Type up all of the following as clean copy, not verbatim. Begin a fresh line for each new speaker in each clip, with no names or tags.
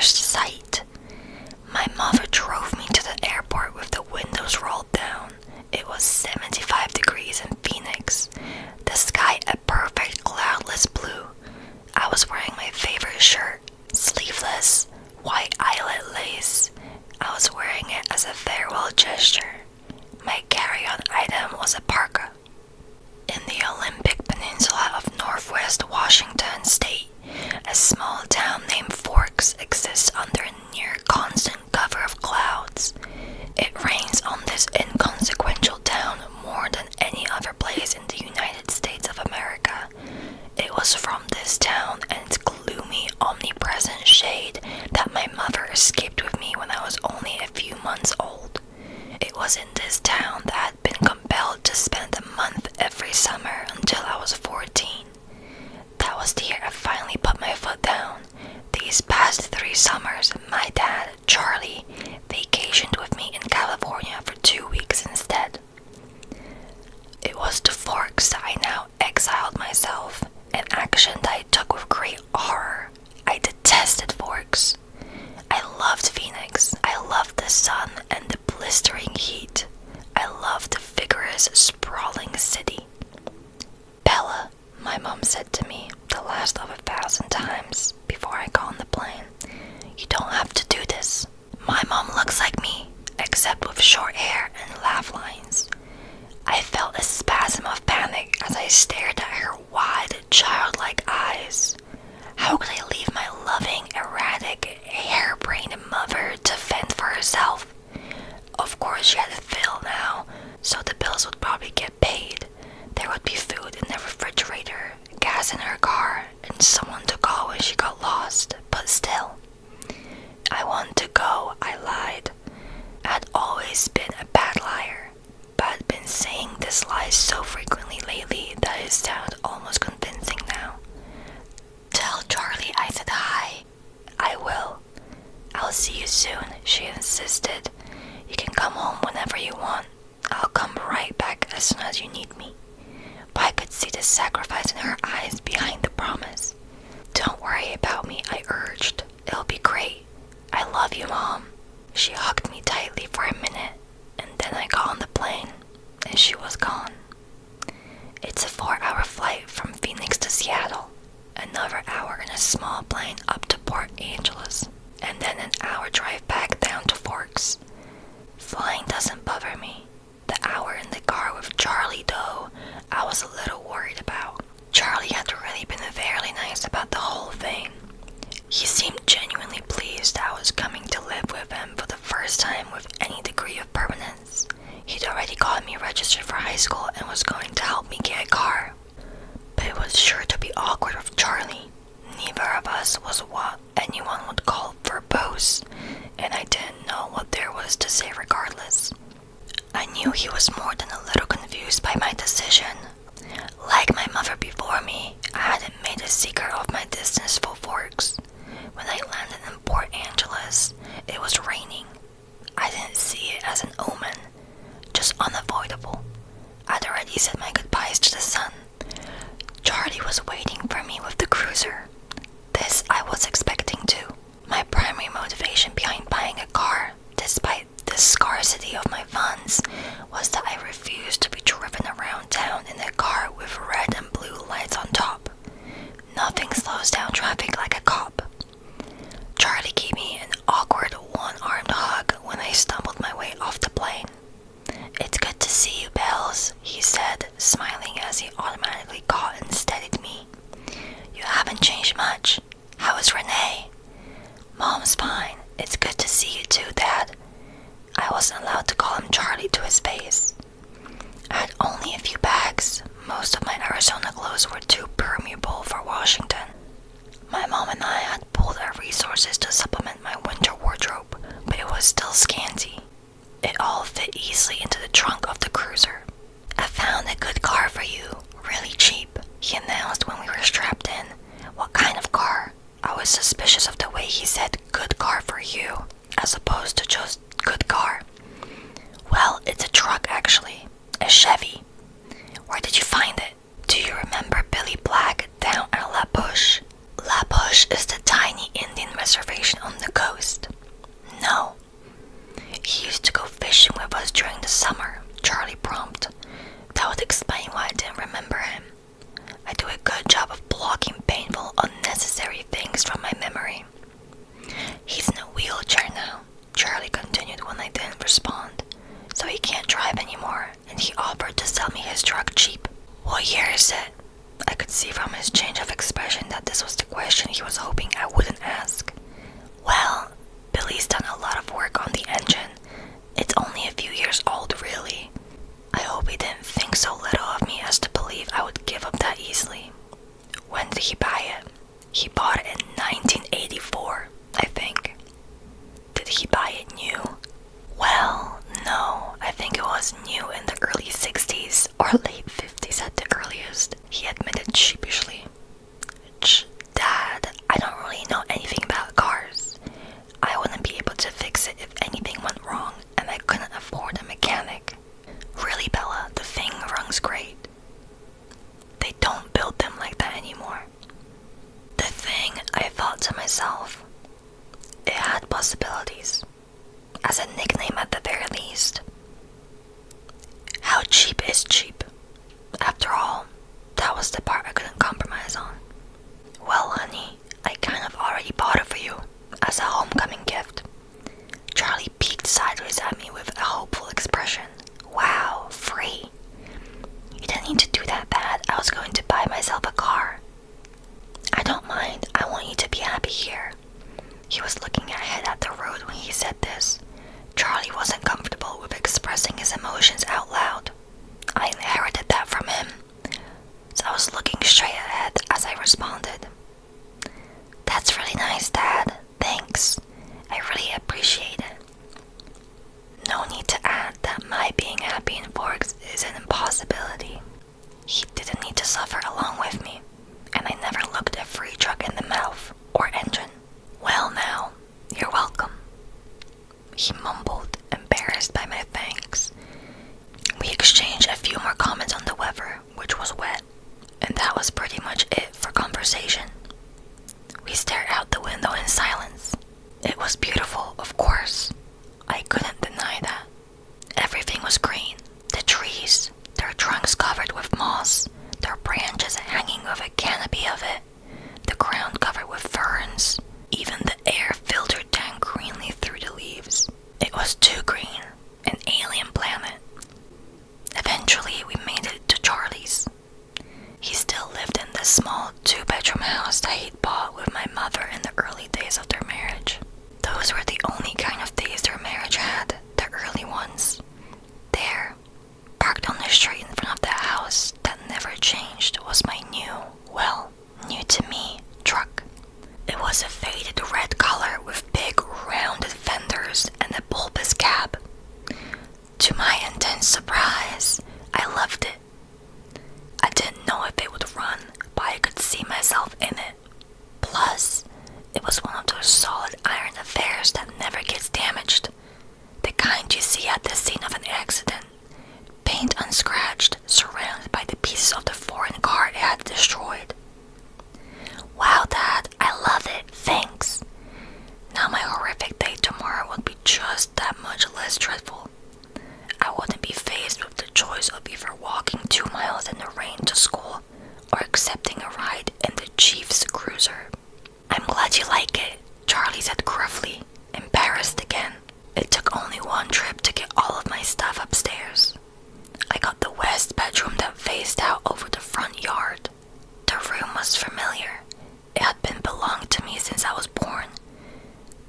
first sight. My mother drove me to the airport with the windows rolled down. It was 75 degrees in Phoenix. The sky a perfect cloudless blue. I was wearing my favorite shirt, sleeveless, white eyelet lace. I was wearing it as a farewell gesture. My carry-on item was a parka. In the Olympic Peninsula of Northwest Washington State, a small town named Forks exists under a near constant cover of clouds. It rains on this inconsequential town more than any other place in the United States of America. It was from this town and its gloomy, omnipresent shade that my mother escaped with me when I was only a few months old. It was in this town that I had been compelled to spend a month every summer until I was 14. That was the year I finally put my foot down. These past 3 summers, my dad, Charlie, vacationed with me in California for 2 weeks instead. It was to Forks that I now exiled myself, an action that I took with great horror. I detested Forks. I loved Phoenix. I loved the sun and the blistering heat. I loved the vigorous, sprawling city. Bella, my mom said to me the last of 1,000 times before I got on the plane, you don't have to do this. My mom looks like me, except with short hair and laugh lines. I felt a spasm of panic as I stared at her wide, childlike eyes. How could I leave my loving, erratic, harebrained mother to fend for herself? Of course she had a fill now, so the bills would probably get paid. There would be food in the refrigerator, gas in her car, and someone to call when she got lost, but still. I wanted to go, I lied. I had always been a bad liar, but I'd been saying this lie so frequently lately that it sounded almost convincing now. Tell Charlie I said hi. I will. I'll see you soon, she insisted. You can come home whenever you want. I'll come right back as soon as you need me. But I could see the sacrifice in her eyes behind the promise. Don't worry about me, I urged. It'll be great. I love you, Mom. She hugged me tightly for a minute, and then I got on the plane, and she was gone. It's a 4-hour flight from Phoenix to Seattle, another hour in a small plane up to Port Angeles, and then an hour drive back down to Forks. Flying doesn't bother me. The hour in the car with Charlie, though, I was a little worried about. Charlie had really been very nice about the whole thing. He seemed genuinely pleased I was coming to live with him for the first time with any degree of permanence. He'd already got me registered for high school and was going to help me get a car. But it was sure to be awkward with Charlie. Neither of us was what anyone would call verbose, and I didn't know what there was to say regardless. I knew he was more than a little confused by my decision. Like my mother before me, I hadn't made a secret of my distasteful Forks. When I landed in Port Angeles, it was raining. I didn't see it as an omen, just unavoidable. I'd already said my goodbyes to the sun. Charlie was waiting for me with the cruiser. This I was expecting too. My primary motivation behind buying a car, despite the scarcity of my funds, was that I refused to be driven around town in a car with red and blue lights on top. Nothing slows down traffic like a cop. Charlie gave me an awkward one-armed hug when I stumbled my way off the plane. It's good to see you, Bells, he said, smiling as he automatically caught and steadied me. You haven't changed much. How is Renee? Mom's fine. It's good to see you too, Dad. I wasn't allowed to call him Charlie to his face. I had only a few bags. Most of my Arizona clothes were too permeable for Washington. My mom and I had pulled our resources to supplement my winter wardrobe, but it was still scanty. It all fit easily into the trunk of the cruiser. I found a good car for you, really cheap, he announced when we were strapped in. What kind of car? I was suspicious of the way he said good car for you, as opposed to just good car. Well, it's a truck actually, a Chevy. Where did you find it? Do you remember Billy Black down at La Push? La Push is the tiny Indian reservation on the possibilities, as a nickname at the very least. How cheap is cheap? After all, that was the part I couldn't compromise on. Well, honey, I kind of already bought it for you, as a homecoming gift. Charlie peeked sideways at me with a hopeful expression. Wow, free. You didn't need to do that bad. I was going to buy myself a car. I don't mind. I want you to be happy here. He was looking ahead at the road when he said this. Charlie wasn't comfortable with expressing his emotions out loud. I inherited that from him, so I was looking straight ahead as I responded. That's really nice, Dad. Thanks. I really appreciate it. No need to add that my being happy in Forks is an impossibility. He didn't need to suffer along with me, and I never looked a free truck in the mouth or engine. Well now, you're welcome, he mumbled, embarrassed by my thanks. We exchanged a few more comments on the weather, which was wet, and that was pretty much it for conversation. We stared out the window in silence. It was beautiful, of course. I couldn't deny that. Everything was green. The trees, their trunks covered with moss, their branches hanging with a canopy of it, the ground covered with ferns, even the air filtered down greenly through the leaves. It was too green, an alien planet. Eventually, we made it to Charlie's. He still lived in the small 2-bedroom house that he'd bought with my mother in the early days of their marriage. Those were the only kind of days their marriage had, the early ones. There, parked on the street in front of the house that never changed, was my new to me, truck. It was a faded red color with big rounded fenders and a bulbous cab. To my intense surprise, I loved it. I didn't know if it would run, but I could see myself in it. Plus, it was one of those solid iron affairs that never gets damaged. The kind you see at the scene of an accident. Paint unscratched, surrounded by the pieces of the foreign car it had destroyed. Wow, Dad, I love it, thanks. Now my horrific day tomorrow would be just that much less dreadful. I wouldn't be faced with the choice of either walking 2 miles in the rain to school or accepting a ride in the Chief's cruiser. I'm glad you like it, Charlie said gruffly, embarrassed again. It took only one trip to get all of my stuff upstairs. I got the west bedroom that faced out over the front yard. The room was familiar. It had been belonged to me since I was born.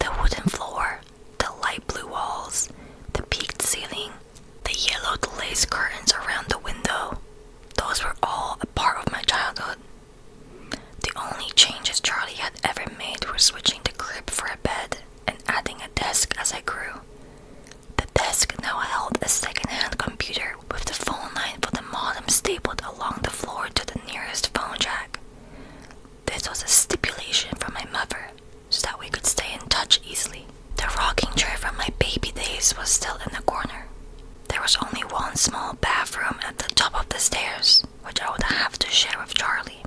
The wooden floor, the light blue walls, the peaked ceiling, the yellowed lace curtains around the window. Those were all a part of my childhood. The only changes Charlie had ever made were switching the crib for a bed and adding a desk as I grew. The desk now held a second-hand computer with the phone line for the modem stapled along the floor to the nearest phone jack. This was a stipulation from my mother, so that we could stay in touch easily. The rocking chair from my baby days was still in the corner. There was only one small bathroom at the top of the stairs, which I would have to share with Charlie.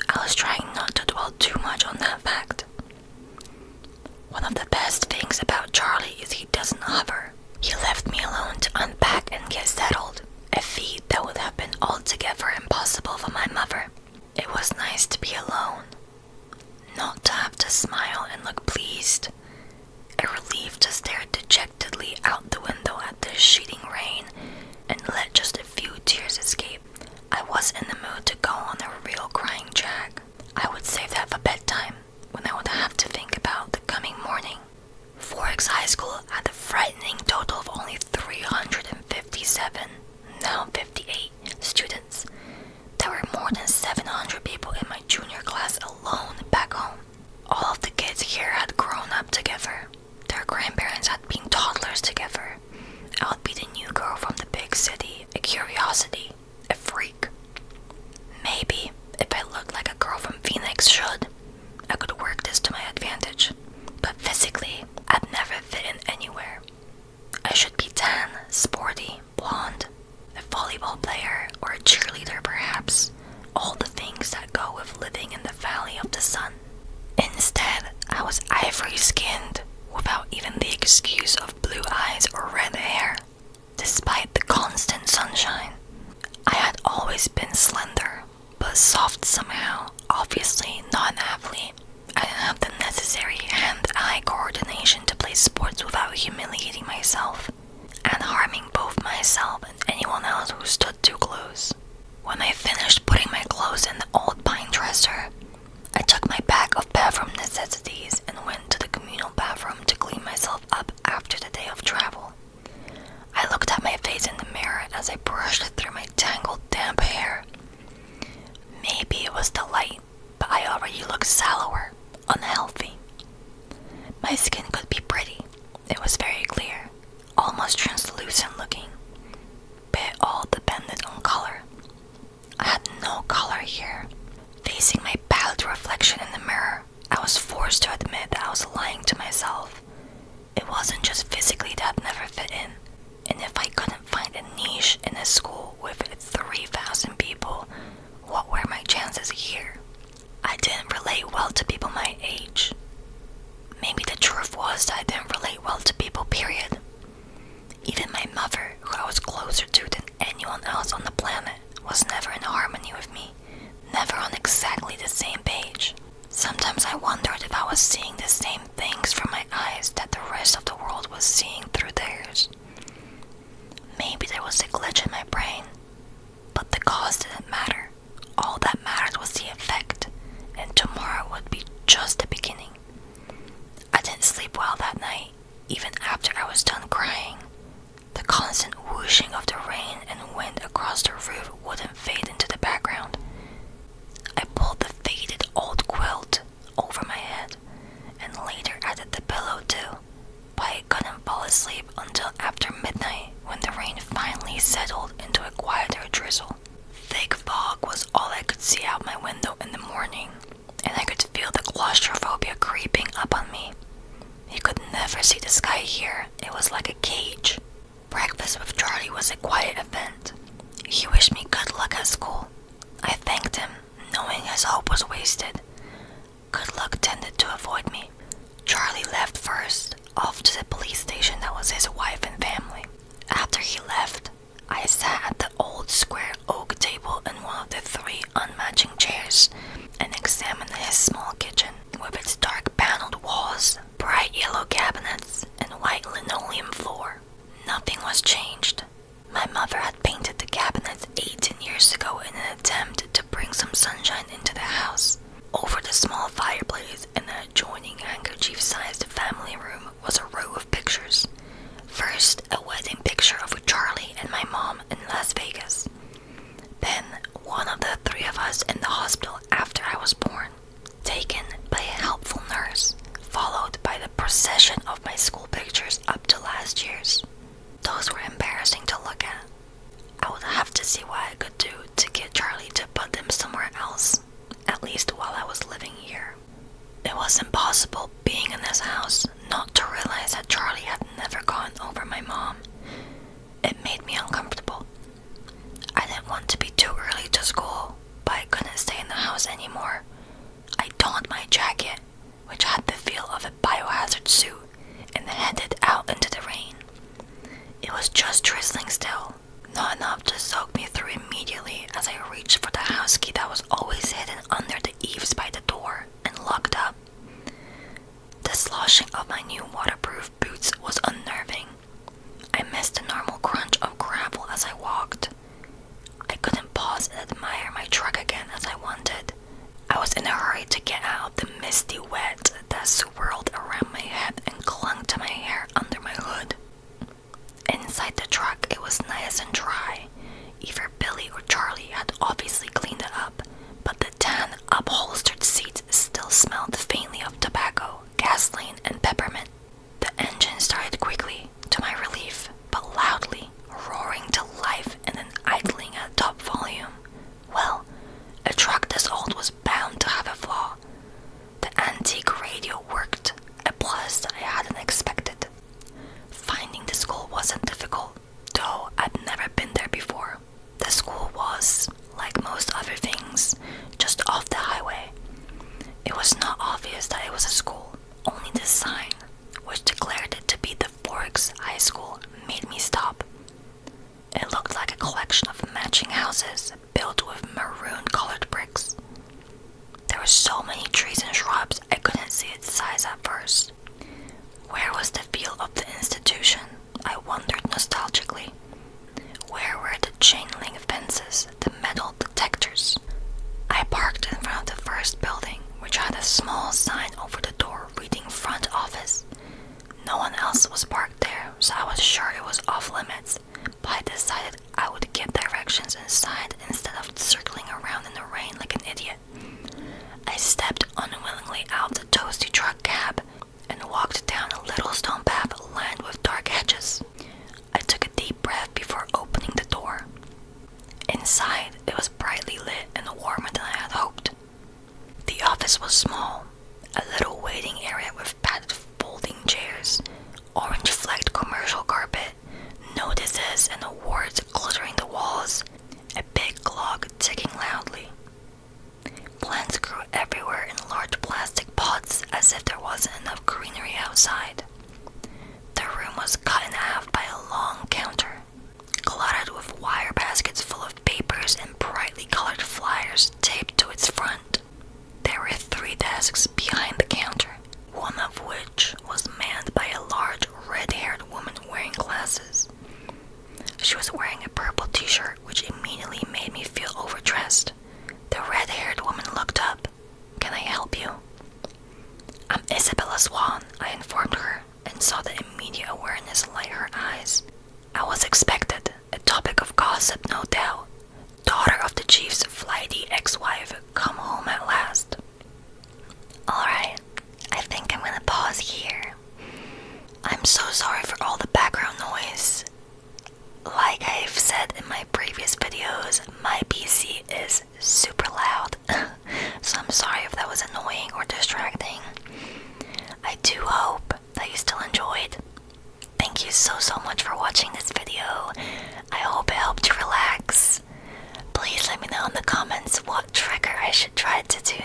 I was trying not to dwell too much on that fact. One of the best things about Charlie is he doesn't hover. He left me alone to unpack and get settled, a feat that would have been altogether impossible for my mother. It was nice to be alone, not to have to smile and look pleased, a relief to stare dejectedly out the window at the sheeting rain and let just a few tears escape. I was in the mood to go on a real crying jag. I would save that for bedtime, when I would have to think about the coming morning. Forks High School had a frightening total of only 357, now 58, students. There were more than 700 people in my junior class alone back home. All of the kids here had grown up together. Their grandparents had been toddlers together. I would be the new girl from the big city, a curiosity, a freak. Maybe, if I looked like a girl from Phoenix should, I could work this to my advantage. But physically, I'd never fit in anywhere. I should be tan, sporty, blonde, a volleyball player, or a cheerleader perhaps. All the things that go with living in the Valley of the Sun. Instead, I was ivory-skinned, without even the excuse of blue eyes or red hair. Despite the constant sunshine, I had always been slender, but soft somehow. Obviously not an athlete. I didn't have the necessary hand-eye coordination to play sports without humiliating myself and harming both myself and anyone else who stood too close. When I finished putting my clothes in the old pine dresser, I took my bag of bathroom necessities and went to the communal bathroom to clean myself up after the day of travel. I looked at my face in the mirror as I brushed through my tangled, damp hair. Maybe it was the light, but I already looked sallower, unhealthy. My skin could be pretty. It was very clear, almost translucent looking, but it all depended on color. I had no color here. Facing my pallid reflection in the mirror, I was forced to admit that I was lying to myself. It wasn't just physically that I'd never fit in, and if I couldn't find a niche in a school with 3,000 people, what were my chances here? I didn't relate well to people my age. Maybe the truth was that I didn't relate well to people, period. Even my mother, who I was closer to than anyone else on the planet, was never in harmony with me, never on exactly the same page. Sometimes I wondered if I was seeing the same things from my eyes that the rest of the world was seeing through theirs. Maybe there was a glitch in my brain, but the cause didn't matter. All that mattered was the effect, and tomorrow would be just the beginning. I didn't sleep well that night, even after I was done crying. The constant whooshing of the rain and wind across the roof wouldn't fade into the background. I pulled the faded old quilt over my head, and later added the pillow too, but I couldn't fall asleep until after midnight when the rain finally settled into a quieter drizzle. Thick fog was all I could see out my window in the morning, and I could feel the claustrophobia creeping up on me. You could never see the sky here. It was like a cage. Breakfast with Charlie was a quiet event. He wished me good luck at school. I thanked him, knowing his hope was wasted. Good luck tended to avoid me. Charlie left first, off to the police station that was his wife and family. After he left, I sat at the old square oak table in one of the 3 unmatching chairs and examined his small kitchen with its dark paneled walls, bright yellow cabinets, and white linoleum floor. Nothing was changed. My mother had painted the cabinets 18 years ago in an attempt to bring some sunshine into the house. Over the small fireplace in the adjoining handkerchief-sized family room was a row of pictures. First, a wedding picture of Charlie and my mom in Las Vegas. Then, one of the 3 of us in the hospital after I was born, taken by a helpful nurse, followed by the procession of my school pictures up to last year's. Those were embarrassing to look at. I would have to see what I could do to get Charlie to put them somewhere else, at least while I was living here. It was impossible being in this house not to realize that Charlie had never gone over my mom. It made me uncomfortable. I didn't want to be too early to school, but I couldn't stay in the house anymore. I donned my jacket, which had the feel of a biohazard suit, and headed out into the rain. It was just drizzling still, not enough to soak me through immediately as I reached for the house key that was always hidden under the eaves by the door and locked up. The sloshing of my new waterproof boots was unnerving. I missed the normal crunch of gravel as I walked. I couldn't pause and admire my truck again as I wanted. I was in a hurry to get out of the misty wet that swirled around my head and clung to my hair under my hood. Inside the truck, it was nice and dry. Either Billy or Charlie had obviously cleaned it up, but the tan, upholstered seats still smelled faintly of tobacco, gasoline, and peppermint. The engine started quickly, to my relief, but loudly, roaring to life and then idling at top volume. Well, a truck this old was bound to have a flaw. The antique radio worked, a plus that I hadn't expected. Finding the school wasn't difficult, though I'd never been there before. The school was, like most other things, just off the highway. It was not obvious that it was a school, only the at first. Where was the feel of the institution? I wondered nostalgically. Where were the chain link fences, the metal detectors? I parked in front of the first building, which had a small sign over the door reading front office. No one else was parked there, so I was sure it was off limits, but I decided I would give directions inside instead of circling around in the rain like an idiot. I stepped unwillingly out the toasty truck cab and walked down a little stone path lined with dark hedges. I took a deep breath before opening the door. Inside, it was brightly lit and warmer than I had hoped. The office was small, a little waiting area with padded folding chairs, orange-flecked commercial carpet, notices and awards glittering the walls, a big clock ticking loudly. Plants grew everywhere in large plastic pots as if there wasn't enough greenery outside. The room was cut in half by a long counter, cluttered with wire baskets full of papers and brightly colored flyers taped to its front. There were 3 desks behind the counter, one of which was manned by a large red-haired woman wearing glasses. She was wearing a purple t-shirt, which immediately made me feel overdressed. The red-haired woman looked up. "Can I help you?" "I'm Isabella Swan," I informed her, and saw the immediate awareness light her eyes. I was expected, a topic of gossip no doubt. Daughter of the chief's flighty ex-wife, come home at last. Alright, I think I'm gonna pause here. I'm so sorry for all the background noise. Like I've said in my previous videos, my PC is super loud, so I'm sorry if that was annoying or distracting. I do hope that you still enjoyed. Thank you so much for watching this video. I hope it helped you relax. Please let me know in the comments what trigger I should try to do